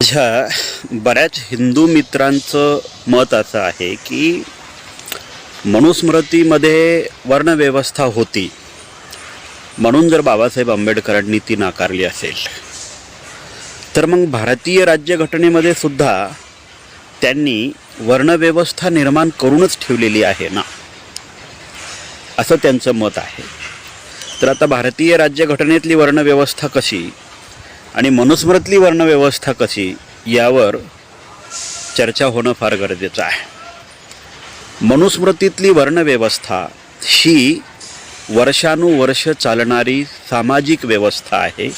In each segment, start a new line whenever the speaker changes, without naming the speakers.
माझ्या बऱ्याच हिंदू मित्रांचं मत असं आहे की मनुस्मृतीमध्ये वर्णव्यवस्था होती म्हणून जर बाबासाहेब आंबेडकरांनी ती नाकारली असेल तर मग भारतीय राज्यघटनेमध्ये सुद्धा त्यांनी वर्णव्यवस्था निर्माण करूनच ठेवलेली आहे ना, असं त्यांचं मत आहे. तर आता भारतीय राज्यघटनेतली वर्णव्यवस्था कशी आणि मनुस्मृतीतली वर्णव्यवस्था कशी यावर चर्चा होणं फार गरजेचं आहे. मनुस्मृतीतली वर्णव्यवस्था ही वर्षानुवर्ष चालणारी सामाजिक व्यवस्था आहे.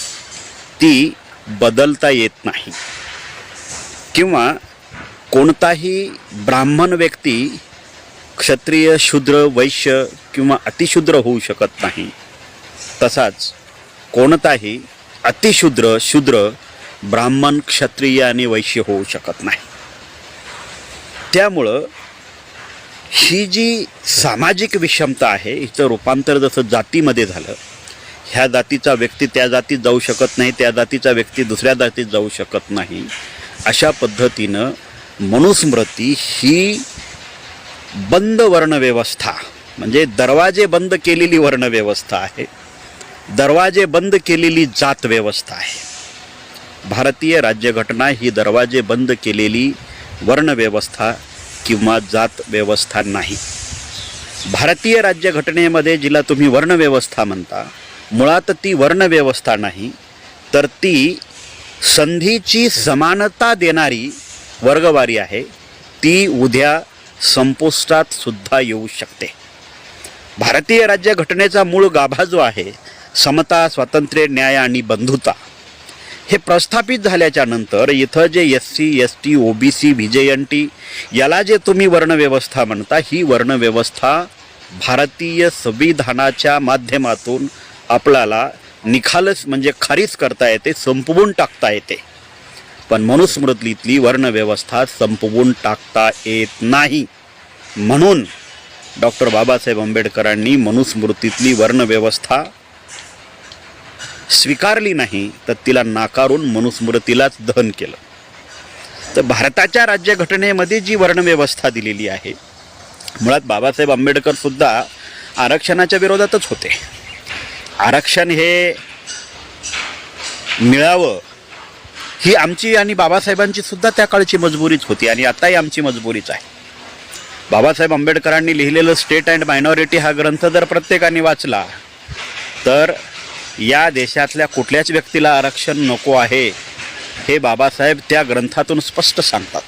ती बदलता येत नाही किंवा कोणताही ब्राह्मण व्यक्ती क्षत्रिय, शूद्र, वैश्य किंवा अतिशूद्र होऊ शकत नाही. तसाच कोणताही अतिशूद्र, शूद्र, ब्राह्मण, क्षत्रिय आणि वैश्य होऊ शकत नाही. त्यामुळं ही जी सामाजिक विषमता आहे हिचं रूपांतर जसं जातीमध्ये झालं, ह्या जातीचा व्यक्ती त्या जातीत जाऊ शकत नाही, त्या जातीचा व्यक्ती दुसऱ्या जातीत जाऊ शकत नाही, अशा पद्धतीनं मनुस्मृती ही बंद वर्णव्यवस्था म्हणजे दरवाजे बंद केलेली वर्णव्यवस्था आहे, दरवाजे बंद केलेली जात व्यवस्था आहे. भारतीय राज्यघटना ही दरवाजे बंद केलेली वर्णव्यवस्था किंवा जात व्यवस्था नाही. भारतीय राज्यघटनेमध्ये जिला तुम्ही वर्णव्यवस्था म्हणता, मुळात ती वर्णव्यवस्था नाही तर ती संधीची समानता देणारी वर्गवारी आहे. ती उद्या संपुष्टात सुद्धा येऊ शकते. भारतीय राज्यघटनेचा मूळ गाभा जो आहे समता, स्वातंत्र्य, न्याय आणि बंधुता, हे प्रस्थापित झाल्याच्या नंतर इथं जे SC, ST, OBC, VJNT याला जे तुम्ही वर्णव्यवस्था म्हणता, ही वर्णव्यवस्था भारतीय संविधानाच्या माध्यमातून आपल्याला निखालस म्हणजे खारीज करता येते, संपवून टाकता येते. पण मनुस्मृतीतली वर्णव्यवस्था संपवून टाकता येत नाही. म्हणून डॉक्टर बाबासाहेब आंबेडकरांनी मनुस्मृतीतली वर्णव्यवस्था स्वीकारली नाही तर तिला नाकारून मनुस्मृतीलाच दहन केलं. तर भारताच्या राज्यघटनेमध्ये जी वर्णव्यवस्था दिलेली आहे, मुळात बाबासाहेब आंबेडकर सुद्धा आरक्षणाच्या विरोधातच होते. आरक्षण हे मिळावं ही आमची आणि बाबासाहेबांची सुद्धा त्या काळची मजबुरीच होती आणि आताही आमची मजबुरीच आहे. बाबासाहेब आंबेडकरांनी लिहिलेलं स्टेट अँड मायनॉरिटी हा ग्रंथ जर प्रत्येकाने वाचला तर या देशातल्या कुठल्याच व्यक्तीला आरक्षण नको आहे हे बाबासाहेब त्या ग्रंथातून स्पष्ट सांगतात.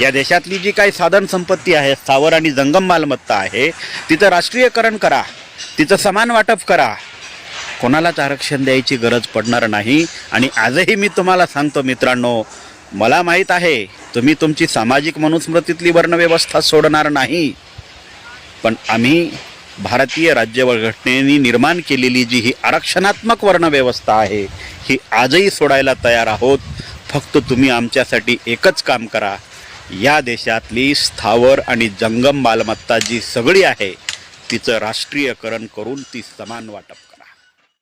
या देशातली जी काही साधन संपत्ती आहे, स्थावर आणि जंगम मालमत्ता आहे, तिचं राष्ट्रीयकरण करा, तिचं समान वाटप करा, कोणालाच आरक्षण द्यायची गरज पडणार नाही. आणि आजही मी तुम्हाला सांगतो मित्रांनो, मला माहीत आहे तुम्ही तुमची सामाजिक मनुस्मृतीतली वर्णव्यवस्था सोडणार नाही, पण आम्ही भारतीय राज्यघटनेने निर्माण केलेली जी ही आरक्षणात्मक वर्णव्यवस्था आहे ही आजही सोडायला तयार आहोत. फक्त तुम्ही आमच्यासाठी एकच काम करा, या देशातली स्थावर आणि जंगम मालमत्ता जी सगळी आहे तिचं राष्ट्रीयकरण करून ती समान वाटप करा.